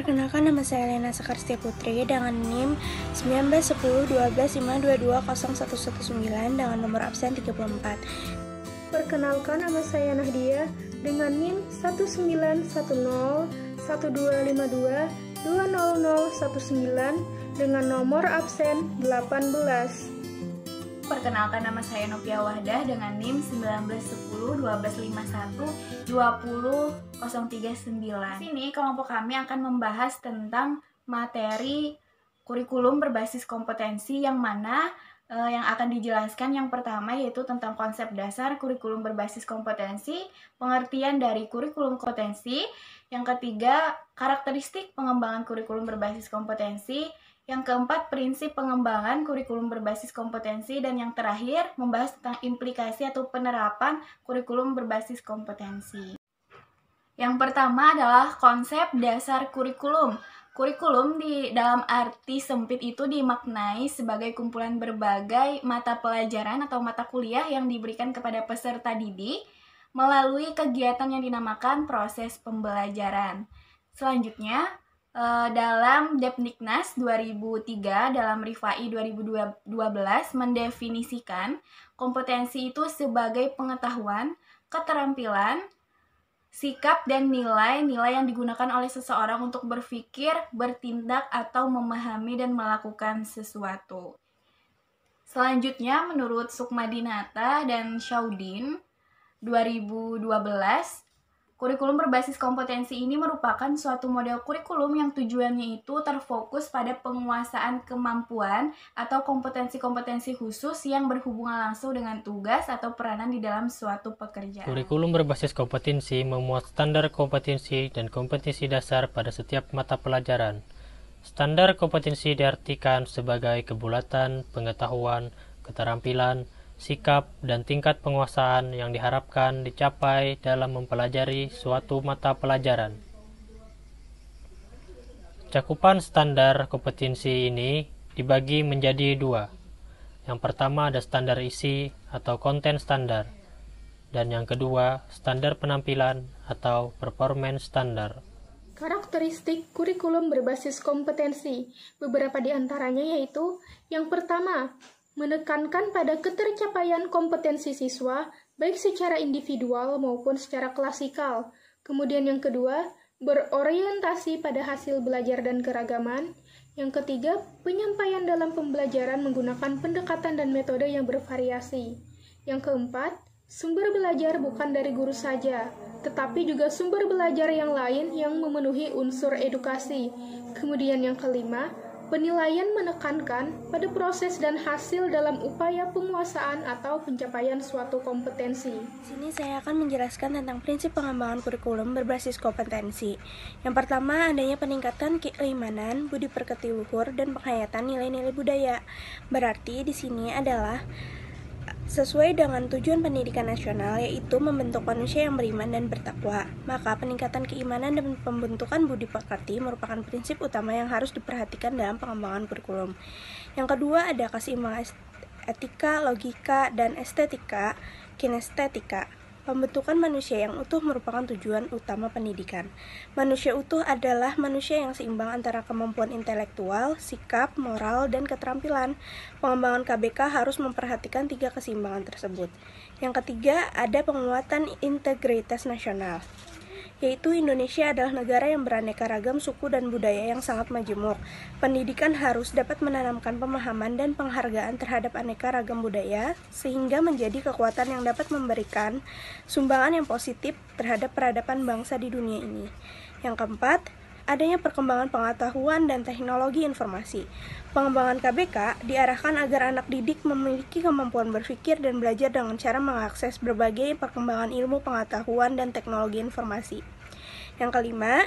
Perkenalkan, nama saya Lena Sekarstia Putri dengan NIM 19101252201119 dengan nomor absen 34. Perkenalkan, nama saya Nahdia dengan NIM 191012200019 dengan nomor absen 18. Perkenalkan, nama saya Nopia Wahdah dengan NIM 1910-1251-20-039. Di sini kelompok kami akan membahas tentang materi kurikulum berbasis kompetensi yang mana yang akan dijelaskan yang pertama yaitu tentang konsep dasar kurikulum berbasis kompetensi, pengertian dari kurikulum kompetensi, yang ketiga karakteristik pengembangan kurikulum berbasis kompetensi, yang keempat, prinsip pengembangan kurikulum berbasis kompetensi, dan yang terakhir, membahas tentang implikasi atau penerapan kurikulum berbasis kompetensi. Yang pertama adalah konsep dasar kurikulum. Kurikulum di dalam arti sempit itu dimaknai sebagai kumpulan berbagai mata pelajaran atau mata kuliah yang diberikan kepada peserta didik melalui kegiatan yang dinamakan proses pembelajaran. Selanjutnya, dalam Depdiknas 2003 dalam Rifai 2012 mendefinisikan kompetensi itu sebagai pengetahuan, keterampilan, sikap, dan nilai-nilai yang digunakan oleh seseorang untuk berpikir, bertindak, atau memahami dan melakukan sesuatu. Selanjutnya, menurut Sukmadinata dan Syaudin 2012, kurikulum berbasis kompetensi ini merupakan suatu model kurikulum yang tujuannya itu terfokus pada penguasaan kemampuan atau kompetensi-kompetensi khusus yang berhubungan langsung dengan tugas atau peranan di dalam suatu pekerjaan. Kurikulum berbasis kompetensi memuat standar kompetensi dan kompetensi dasar pada setiap mata pelajaran. Standar kompetensi diartikan sebagai kebulatan, pengetahuan, keterampilan, sikap, dan tingkat penguasaan yang diharapkan dicapai dalam mempelajari suatu mata pelajaran. Cakupan standar kompetensi ini dibagi menjadi dua. Yang pertama ada standar isi atau konten standar, dan yang kedua standar penampilan atau performance standar. Karakteristik kurikulum berbasis kompetensi, beberapa di antaranya yaitu yang pertama, menekankan pada ketercapaian kompetensi siswa, baik secara individual maupun secara klasikal. Kemudian yang kedua, berorientasi pada hasil belajar dan keragaman. Yang ketiga, penyampaian dalam pembelajaran menggunakan pendekatan dan metode yang bervariasi. Yang keempat, sumber belajar bukan dari guru saja, tetapi juga sumber belajar yang lain yang memenuhi unsur edukasi. Kemudian yang kelima, penilaian menekankan pada proses dan hasil dalam upaya penguasaan atau pencapaian suatu kompetensi. Di sini saya akan menjelaskan tentang prinsip pengembangan kurikulum berbasis kompetensi. Yang pertama, adanya peningkatan keimanan, budi pekerti luhur, dan penghayatan nilai-nilai budaya. Berarti di sini adalah sesuai dengan tujuan pendidikan nasional, yaitu membentuk manusia yang beriman dan bertakwa. Maka peningkatan keimanan dan pembentukan budi pekerti merupakan prinsip utama yang harus diperhatikan dalam pengembangan kurikulum. Yang kedua ada keseimbangan etika, logika, dan estetika, kinestetika. Pembentukan manusia yang utuh merupakan tujuan utama pendidikan. Manusia utuh adalah manusia yang seimbang antara kemampuan intelektual, sikap, moral, dan keterampilan. Pengembangan KBK harus memperhatikan tiga keseimbangan tersebut. Yang ketiga, ada penguatan integritas nasional, yaitu Indonesia adalah negara yang beraneka ragam suku dan budaya yang sangat majemuk. Pendidikan harus dapat menanamkan pemahaman dan penghargaan terhadap aneka ragam budaya, sehingga menjadi kekuatan yang dapat memberikan sumbangan yang positif terhadap peradaban bangsa di dunia ini. Yang keempat, adanya perkembangan pengetahuan dan teknologi informasi. Pengembangan KBK diarahkan agar anak didik memiliki kemampuan berpikir dan belajar dengan cara mengakses berbagai perkembangan ilmu pengetahuan dan teknologi informasi. Yang kelima,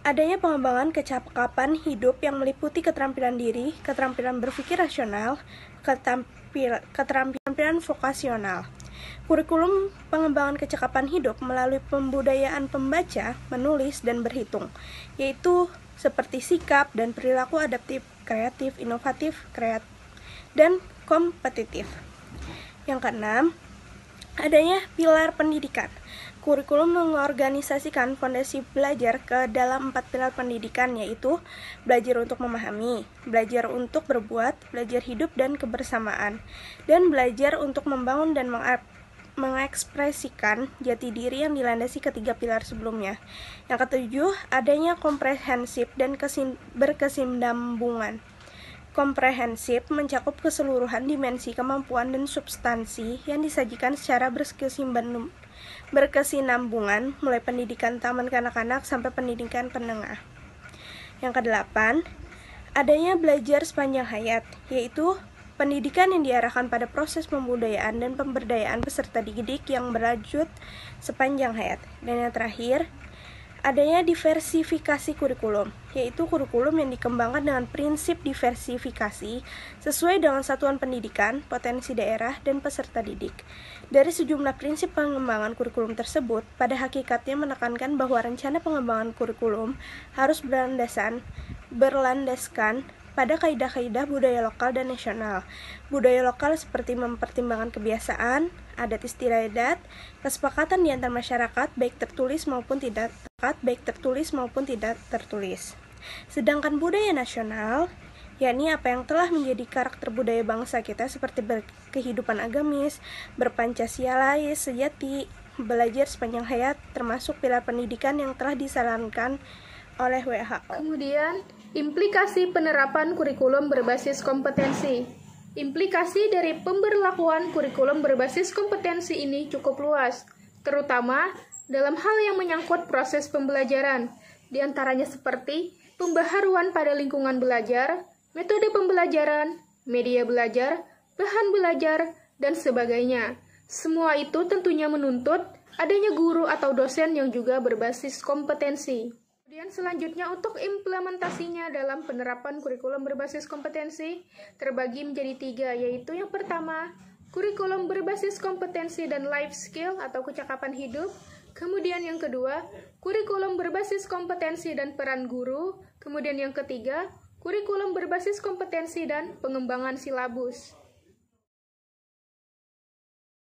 adanya pengembangan kecakapan hidup yang meliputi keterampilan diri, keterampilan berpikir rasional, keterampilan vokasional. Kurikulum pengembangan kecakapan hidup melalui pembudayaan pembaca, menulis, dan berhitung, yaitu seperti sikap dan perilaku adaptif, kreatif, inovatif, dan kompetitif. Yang keenam, adanya pilar pendidikan. Kurikulum mengorganisasikan fondasi belajar ke dalam 4 pilar pendidikan, yaitu belajar untuk memahami, belajar untuk berbuat, belajar hidup dan kebersamaan, dan belajar untuk membangun dan mengekspresikan jati diri yang dilandasi ketiga pilar sebelumnya. Yang ketujuh, adanya komprehensif dan berkesinambungan. Komprehensif mencakup keseluruhan dimensi kemampuan dan substansi yang disajikan secara berkesinambungan, mulai pendidikan taman kanak-kanak sampai pendidikan menengah. Yang kedelapan, adanya belajar sepanjang hayat, yaitu pendidikan yang diarahkan pada proses pembudayaan dan pemberdayaan peserta didik yang berlanjut sepanjang hayat. Dan yang terakhir, adanya diversifikasi kurikulum, yaitu kurikulum yang dikembangkan dengan prinsip diversifikasi sesuai dengan satuan pendidikan, potensi daerah, dan peserta didik. Dari sejumlah prinsip pengembangan kurikulum tersebut, pada hakikatnya menekankan bahwa rencana pengembangan kurikulum harus berlandaskan pada kaidah-kaidah budaya lokal dan nasional. Budaya lokal seperti mempertimbangkan kebiasaan, adat istiadat, kesepakatan di antar masyarakat baik tertulis maupun tidak tertulis. Sedangkan budaya nasional, yakni apa yang telah menjadi karakter budaya bangsa kita seperti berkehidupan agamis, berpancasialais sejati, belajar sepanjang hayat, termasuk pilar pendidikan yang telah disarankan oleh WHO. Kemudian, implikasi penerapan kurikulum berbasis kompetensi. Implikasi dari pemberlakuan kurikulum berbasis kompetensi ini cukup luas, terutama dalam hal yang menyangkut proses pembelajaran, di antaranya seperti pembaharuan pada lingkungan belajar, metode pembelajaran, media belajar, bahan belajar, dan sebagainya. Semua itu tentunya menuntut adanya guru atau dosen yang juga berbasis kompetensi. Kemudian selanjutnya untuk implementasinya dalam penerapan kurikulum berbasis kompetensi terbagi menjadi 3, yaitu yang pertama, kurikulum berbasis kompetensi dan life skill atau kecakapan hidup. Kemudian yang kedua, kurikulum berbasis kompetensi dan peran guru. Kemudian yang ketiga, kurikulum berbasis kompetensi dan pengembangan silabus.